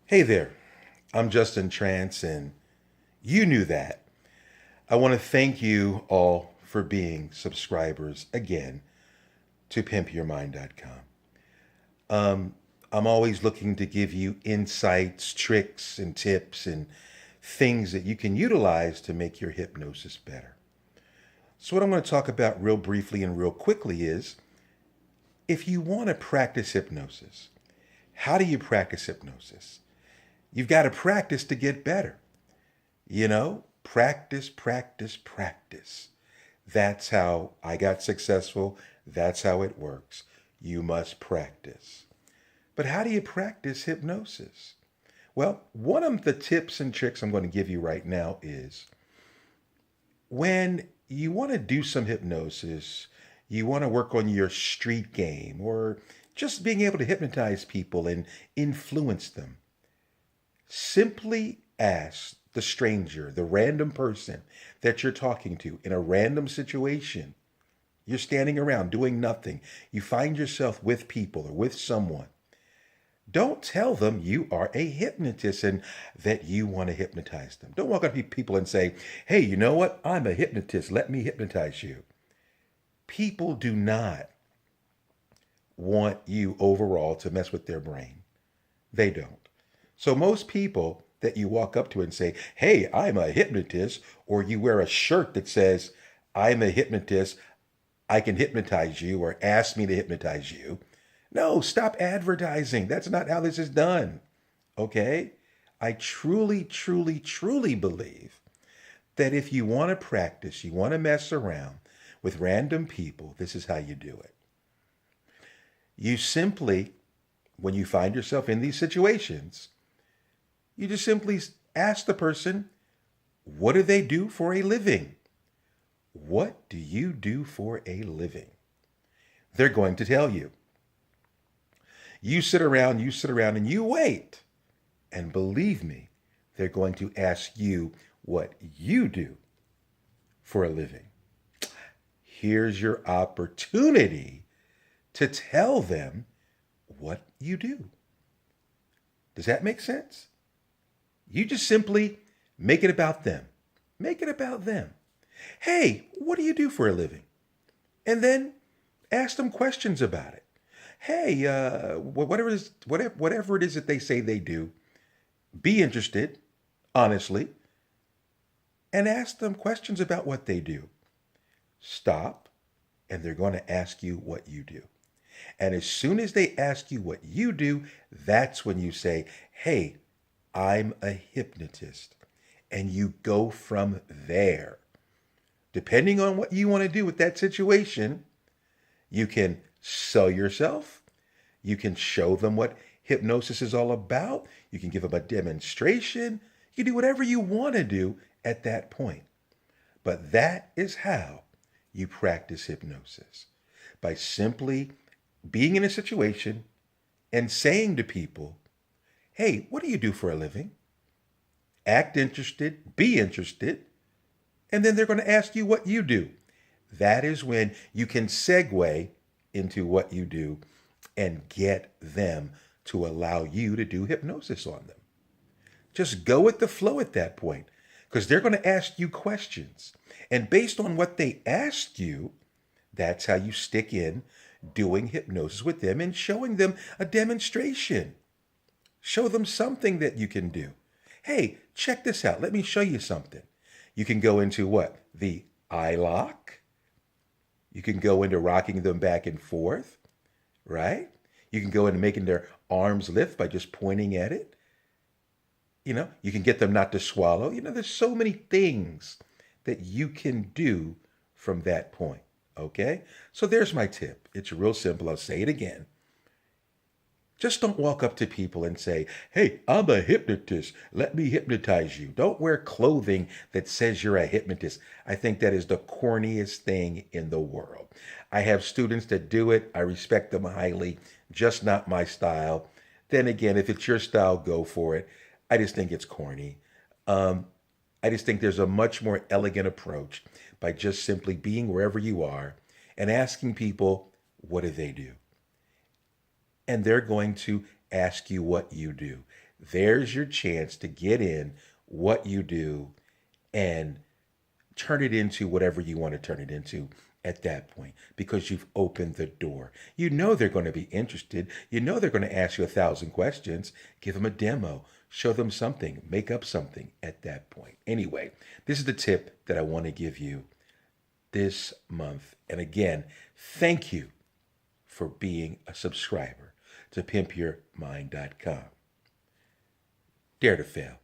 Hey there, I'm Justin Tranz, and you knew that. I want to thank you all for being subscribers again to pimpyourmind.com. I'm always looking to give you insights, tricks, and tips and things that you can utilize to make your hypnosis better. So, what I'm going to talk about real briefly and real quickly is if you want to practice hypnosis, how do you practice hypnosis? You've got to practice to get better. Practice, practice, practice. That's how I got successful. That's how it works. You must practice. But how do you practice hypnosis? Well, one of the tips and tricks I'm going to give you right now is when you want to do some hypnosis, you want to work on your street game or just being able to hypnotize people and influence them. Simply ask the stranger, the random person that you're talking to in a random situation. You're standing around doing nothing. You find yourself with people or with someone. Don't tell them you are a hypnotist and that you want to hypnotize them. Don't walk up to people and say, hey, you know what? I'm a hypnotist. Let me hypnotize you. People do not want you overall to mess with their brain. They don't. So most people that you walk up to and say, hey, I'm a hypnotist, or you wear a shirt that says, I'm a hypnotist, I can hypnotize you, or ask me to hypnotize you. No, stop advertising. That's not how this is done. Okay? I truly, truly, truly believe that if you want to practice, you want to mess around with random people, this is how you do it. You simply, when you find yourself in these situations, you just simply ask the person, what do they do for a living? What do you do for a living? They're going to tell you. You sit around, and you wait. And believe me, they're going to ask you what you do for a living. Here's your opportunity to tell them what you do. Does that make sense? You just simply make it about them. Make it about them. Hey, what do you do for a living? And then ask them questions about it. Hey, whatever it is that they say they do, be interested, honestly, and ask them questions about what they do. Stop, and they're going to ask you what you do. And as soon as they ask you what you do, that's when you say, hey, I'm a hypnotist. And you go from there. Depending on what you want to do with that situation, you can sell yourself. You can show them what hypnosis is all about. You can give them a demonstration. You can do whatever you want to do at that point. But that is how you practice hypnosis. By simply being in a situation and saying to people, hey, what do you do for a living? Act interested, be interested, and then they're going to ask you what you do. That is when you can segue into what you do and get them to allow you to do hypnosis on them. Just go with the flow at that point because they're going to ask you questions. And based on what they ask you, that's how you stick in doing hypnosis with them and showing them a demonstration. Show them something that you can do. Hey, check this out. Let me show you something. You can go into what? The eye lock. You can go into rocking them back and forth, right? You can go into making their arms lift by just pointing at it. You can get them not to swallow. There's so many things that you can do from that point, okay? So there's my tip. It's real simple. I'll say it again. Just don't walk up to people and say, hey, I'm a hypnotist. Let me hypnotize you. Don't wear clothing that says you're a hypnotist. I think that is the corniest thing in the world. I have students that do it. I respect them highly, just not my style. Then again, if it's your style, go for it. I just think it's corny. I just think there's a much more elegant approach by just simply being wherever you are and asking people, what do they do? And they're going to ask you what you do. There's your chance to get in what you do and turn it into whatever you want to turn it into at that point, because you've opened the door. You know they're going to be interested. You know they're going to ask you 1,000 questions. Give them a demo. Show them something. Make up something at that point. Anyway, this is the tip that I want to give you this month. And again, thank you for being a subscriber to pimpyourmind.com. Dare to fail.